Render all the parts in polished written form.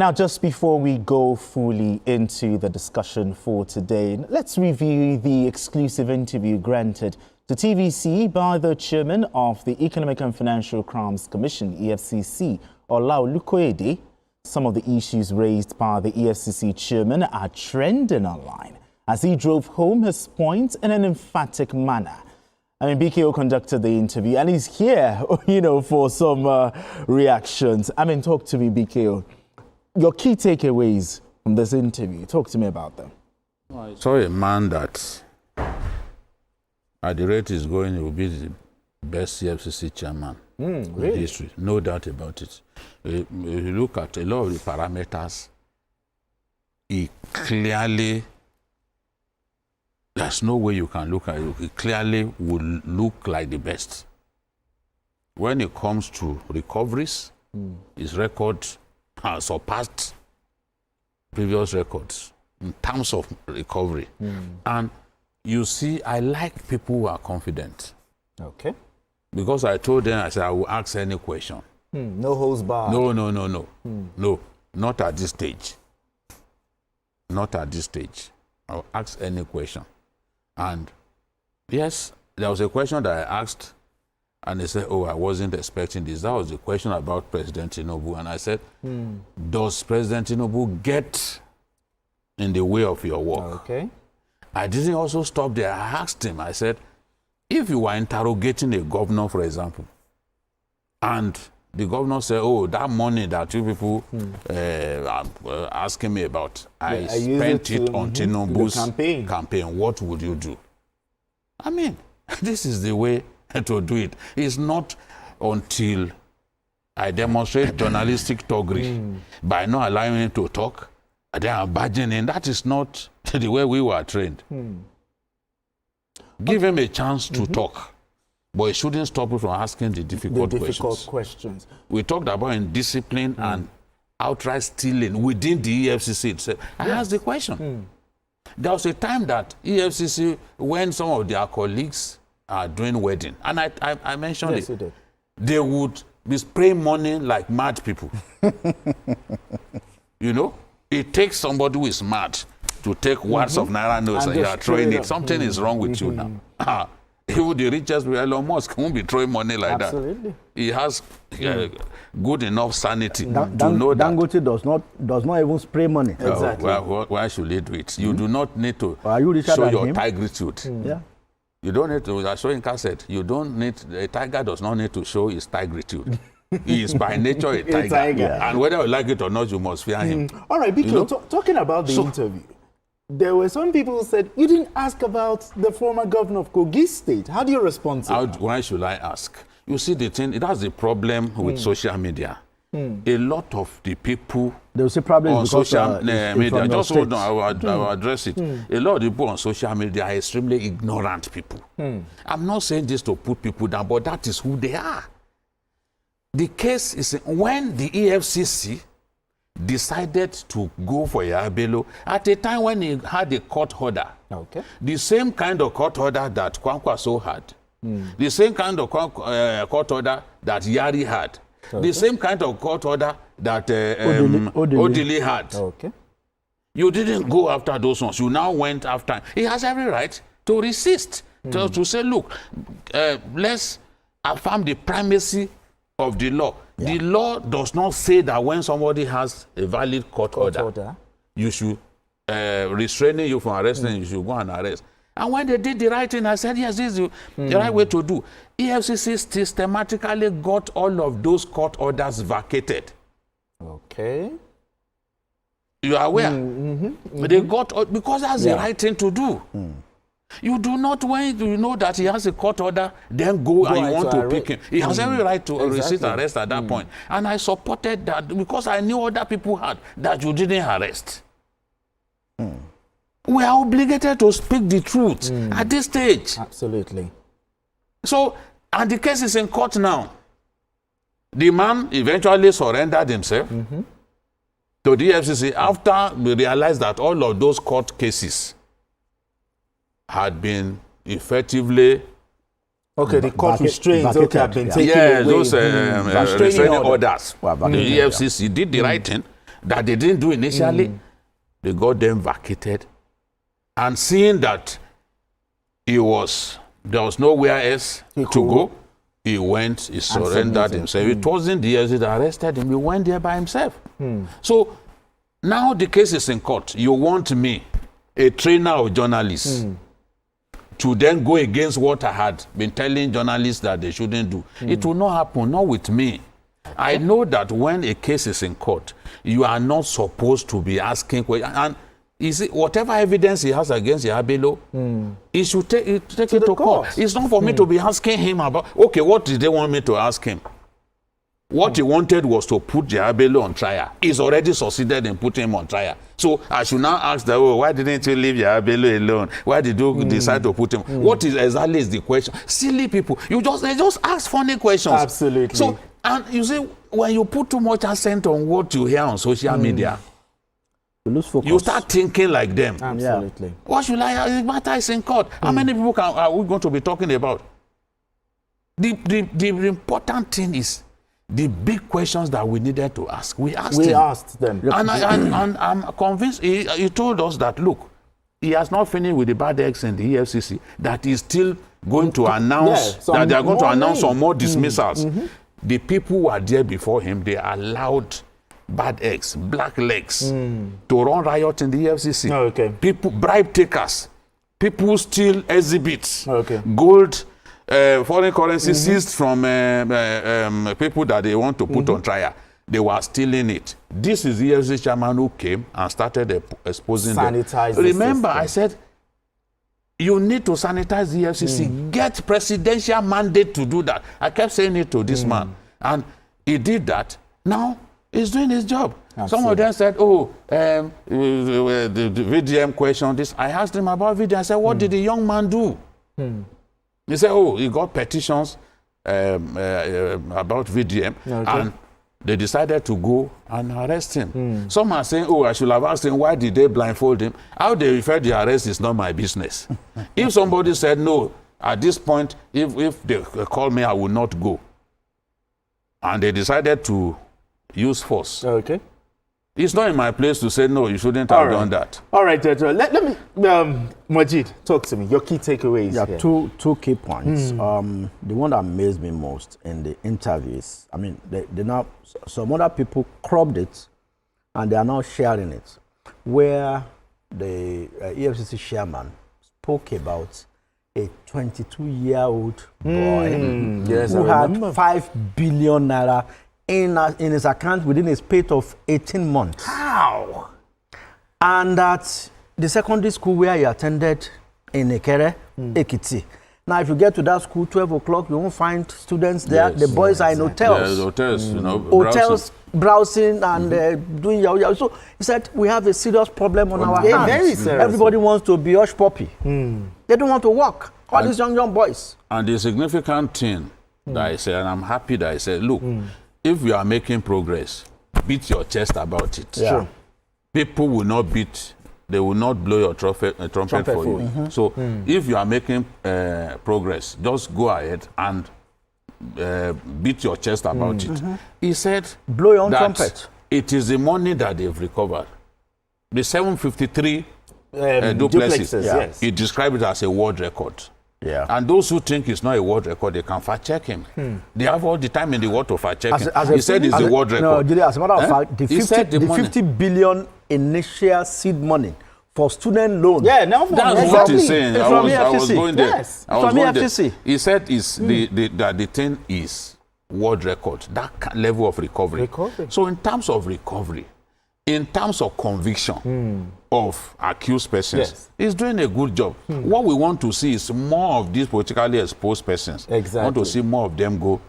Now, just before we go fully into the discussion for today, let's review the exclusive interview granted to TVC by the chairman of the Economic and Financial Crimes Commission, EFCC, Ola Olukoyede. Some of the issues raised by the EFCC chairman are trending online as he drove home his point in an emphatic manner. I mean, BKO conducted the interview and he's here, for some reactions. I mean, talk to me, BKO. Your key takeaways from this interview. Talk to me about them. I saw a man that, at the rate he's going, he will be the best CFCC chairman in history. No doubt about it. If you look at a lot of the parameters, he clearly, there's no way you can look at it. He clearly will look like the best. When it comes to recoveries, his record has surpassed previous records in terms of recovery. And you see, I like people who are confident. Okay. Because I told them, I said, I will ask any question. No holds barred. No. No, not at this stage. Not at this stage. I'll ask any question. And yes, there was a question that I asked, and they said, oh, I wasn't expecting this. That was the question about President Tinubu. And I said, does President Tinubu get in the way of your work? Okay. I didn't also stop there. I asked him, I said, if you were interrogating a governor, for example, and the governor said, oh, that money that you people are asking me about, I spent it on Tinubu's campaign, what would you do? I mean, this is the way to do it. It's not until I demonstrate journalistic toggery by not allowing him to talk, and then I'm barging in. That is not the way we were trained. Give him a chance to talk, but it shouldn't stop you from asking the difficult questions. We talked about indiscipline and outright stealing within the EFCC itself. I asked the question. There was a time that EFCC, when some of their colleagues are doing wedding, and I mentioned it, they would be spraying money like mad people. It takes somebody who is mad to take words of Naira notes and you are throwing it. Something is wrong with you now. Even the richest, Elon Musk, won't be throwing money like that. He has good enough sanity to know that. Dangote does not even spray money. Exactly. Why should he do it? You do not need to show your tigritude. You don't need to, as Soyinka said, you don't need, a tiger does not need to show his tigritude. He is by nature a tiger. And whether you like it or not, you must fear him. All right, BK, talking about the interview, there were some people who said, you didn't ask about the former governor of Kogi State. How do you respond to that? Why should I ask? You see, the thing, that's the problem with social media. A lot of the people on social media, just hold on, I will address it. A lot of the people on social media are extremely ignorant people. I'm not saying this to put people down, but that is who they are. The case is when the EFCC decided to go for Yabelo at a time when he had a court order. The same kind of court order that Kwankwaso had. The same kind of court order that Yari had. The same kind of court order that Odili had. You didn't go after those ones. You now went after. He has every right to resist, to say, look, let's affirm the primacy of the law. The law does not say that when somebody has a valid court order, you should restraining you from arresting, you should go and arrest. And when they did the right thing, I said, yes, this is the right way to do. EFCC systematically got all of those court orders vacated. Okay. You are aware? They got, because that's the right thing to do. You do not, when you know that he has a court order, then go and you want to pick him. He has every right to resist arrest at that point. And I supported that because I knew other people had that you didn't arrest. We are obligated to speak the truth at this stage. Absolutely. So, and the case is in court now. The man eventually surrendered himself to the EFCC after we realized that all of those court cases had been effectively the court restraints have been taken away. Those restraining orders. The EFCC did the right thing that they didn't do initially. They got them vacated. And seeing that there was nowhere else to go, he went, he surrendered himself. It wasn't the EFCC that arrested him. He went there by himself. So now the case is in court. You want me, a trainer of journalists, to then go against what I had been telling journalists that they shouldn't do. It will not happen, not with me. I know that when a case is in court, you are not supposed to be asking questions. And you see, whatever evidence he has against Yabelo, he should take it to court. It's not for me to be asking him about, okay, what did they want me to ask him? What he wanted was to put Yabelo on trial. He's already succeeded in putting him on trial. So I should now ask that, oh, why didn't you leave Yabelo alone? Why did you decide to put him? What is exactly is the question? Silly people. They just ask funny questions. Absolutely. So, and you see, when you put too much accent on what you hear on social media, you lose focus. You start thinking like them. Absolutely. Yeah. What should I? The matter is in court. How many people are we going to be talking about? The important thing is the big questions that we needed to ask. We asked them. And I'm convinced he told us that, look, he has not finished with the bad eggs in the EFCC, that he's still going to announce, that they are going to announce some more dismissals. The people who were there before him, they allowed bad eggs, black legs, to run riot in the EFCC. People, bribe takers, people steal exhibits, gold, foreign currency seized from people that they want to put on trial. They were stealing it. This is the EFCC chairman who came and started exposing them. Remember, I said, you need to sanitize the EFCC. Get presidential mandate to do that. I kept saying it to this man. And he did that. Now, he's doing his job. Absolutely. Some of them said, oh, the VDM question, this. I asked him about VDM. I said, what did the young man do? He said, oh, he got petitions about VDM. And they decided to go and arrest him. Some are saying, oh, I should have asked him, why did they blindfold him? How they refer the arrest is not my business. If somebody said, no, at this point, if they call me, I will not go. And they decided to use force. It's not in my place to say, no, you shouldn't have done that. All right, let me, Majid, talk to me. Your key takeaways. Yeah, two key points. The one that amazed me most in the interviews, I mean, they now, some other people cropped it and they are now sharing it, where the EFCC chairman spoke about a 22-year-old boy who had 5 billion naira in his account within a space of 18 months. How? And at the secondary school where he attended in Ekere, Ekiti. Now, if you get to that school, 12 o'clock, you won't find students there. The boys are in hotels. Hotels, you know, browsing and doing yahoo. So he said, we have a serious problem on our hands. Very serious. Everybody wants to be hush puppy. They don't want to work. All these young boys. And the significant thing that I said, and I'm happy that I said, look, if you are making progress, beat your chest about it. Sure. People will not beat, they will not blow your trumpet for you. So if you are making progress, just go ahead and beat your chest about it. He said, blow your own trumpet. It is the money that they've recovered. The 753 duplexes, yes. He described it as a world record. Yeah. And those who think it's not a world record, they can fact check him. They have all the time in the world to fact check him. He said it's the world record. No, Julie, as a matter of fact, the 50 billion initial seed money for student loans. Yeah, now that's what he's saying. I was going there. Yes, from EFCC. He said that the thing is world record, that level of recovery. So in terms of recovery, in terms of conviction of accused persons, he's doing a good job. What we want to see is more of these politically exposed persons. We want to see more of them go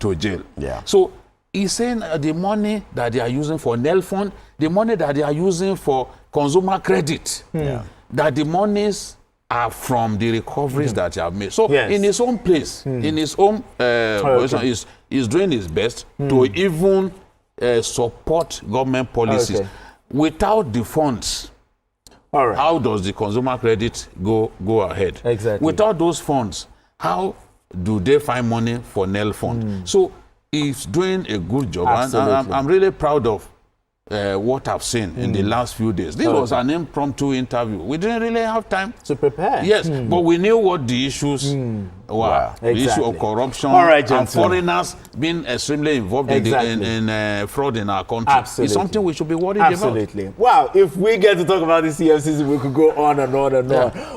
to jail. Yeah. So he's saying the money that they are using for NEL fund, the money that they are using for consumer credit, that the monies are from the recoveries that they have made. So in his own place, in his own position, he's doing his best to even support government policies. Without the funds, how does the consumer credit go ahead? Without those funds, how do they find money for NEL fund? So he's doing a good job. And I'm really proud of what I've seen in the last few days. This was an impromptu interview. We didn't really have time to prepare. Yes, but we knew what the issues were. The issue of corruption and foreigners being extremely involved in fraud in our country. Absolutely. It's something we should be worried about. Absolutely. Wow, if we get to talk about this EFCC, we could go on and on and on.